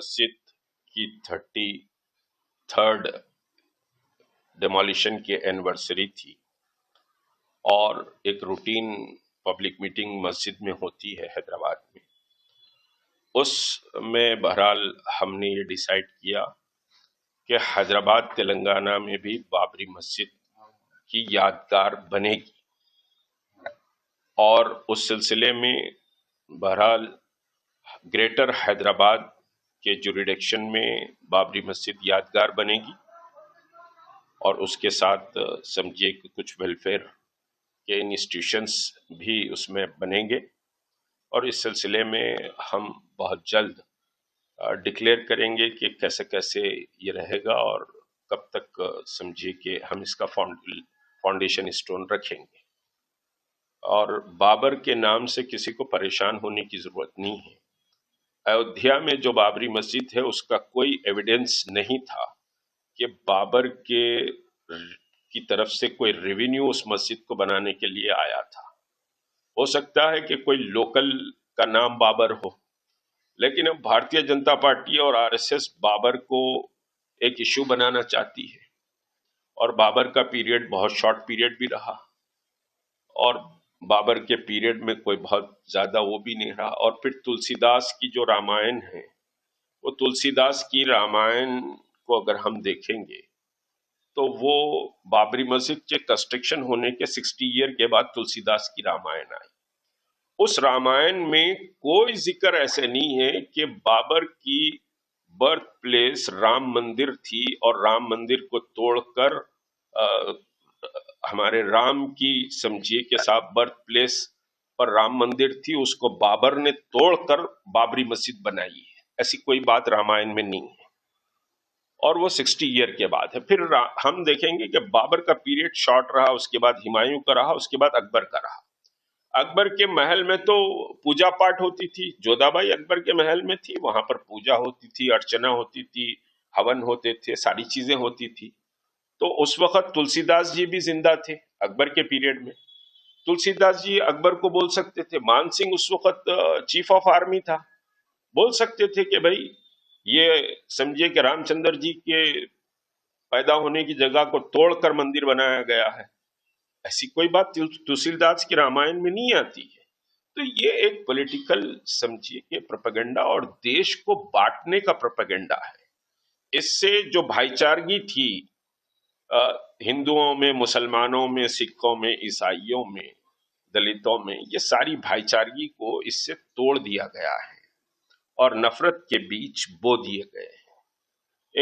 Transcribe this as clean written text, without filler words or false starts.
مسجد کی 33rd demolition کی anniversary تھی، اور ایک روٹین پبلک میٹنگ مسجد میں ہوتی ہے حیدرآباد میں. اس میں بہرحال ہم نے یہ ڈیسائیڈ کیا کہ حیدرآباد تلنگانہ میں بھی بابری مسجد کی یادگار بنے گی، اور اس سلسلے میں بہرحال گریٹر حیدرآباد کے جوریڈکشن میں بابری مسجد یادگار بنے گی، اور اس کے ساتھ سمجھیے کہ کچھ ویلفیئر کے انسٹیٹیوشنس بھی اس میں بنیں گے، اور اس سلسلے میں ہم بہت جلد ڈکلیئر کریں گے کہ کیسے کیسے یہ رہے گا اور کب تک سمجھیے کہ ہم اس کا فاؤنڈیشن اسٹون رکھیں گے. اور بابر کے نام سے کسی کو پریشان ہونے کی ضرورت نہیں ہے. ایودھیا میں جو بابری مسجد ہے اس کا کوئی ایویڈنس نہیں تھا کہ بابر کی طرف سے کوئی ریونیو اس مسجد کو بنانے کے لیے آیا تھا. ہو سکتا ہے کہ کوئی لوکل کا نام بابر ہو، لیکن اب بھارتیہ جنتا پارٹی اور RSS بابر کو ایک ایشو بنانا چاہتی ہے، اور بابر کا پیریڈ بہت شارٹ پیریڈ بھی رہا، اور بابر کے پیریڈ میں کوئی بہت زیادہ وہ بھی نہیں رہا. اور پھر تلسی داس کی جو رامائن ہے، وہ تلسی داس کی رامائن کو اگر ہم دیکھیں گے تو وہ بابری مسجد کے کنسٹرکشن ہونے کے 60 ایئر کے بعد تلسی داس کی رامائن آئی. اس رامائن میں کوئی ذکر ایسے نہیں ہے کہ بابر کی برتھ پلیس رام مندر تھی، اور رام مندر کو توڑ کر ہمارے رام کی سمجھیے کہ صاحب برتھ پلیس پر رام مندر تھی، اس کو بابر نے توڑ کر بابری مسجد بنائی ہے. ایسی کوئی بات رامائن میں نہیں ہے، اور وہ 60 ایئر کے بعد ہے. پھر ہم دیکھیں گے کہ بابر کا پیریڈ شارٹ رہا، اس کے بعد ہمایوں کا رہا، اس کے بعد اکبر کا رہا. اکبر کے محل میں تو پوجا پاٹ ہوتی تھی، جودھا بائی اکبر کے محل میں تھی، وہاں پر پوجا ہوتی تھی، ارچنا ہوتی تھی، ہون ہوتے تھے، ساری چیزیں ہوتی تھی. تو اس وقت تلسی داس جی بھی زندہ تھے اکبر کے پیریڈ میں. تلسی داس جی اکبر کو بول سکتے تھے. مان سنگھ اس وقت چیف آف آرمی تھا، بول سکتے تھے کہ بھائی یہ سمجھے کہ رام چندر جی کے پیدا ہونے کی جگہ کو توڑ کر مندر بنایا گیا ہے. ایسی کوئی بات تلسی داس کی رامائن میں نہیں آتی ہے. تو یہ ایک پولیٹیکل سمجھیے کہ پروپیگنڈا اور دیش کو بانٹنے کا پروپیگنڈا ہے. اس سے جو بھائی چارگی تھی ہندوؤں میں، مسلمانوں میں، سکھوں میں، عیسائیوں میں، دلتوں میں، یہ ساری بھائی چارگی کو اس سے توڑ دیا گیا ہے، اور نفرت کے بیچ بو دیے گئے ہیں.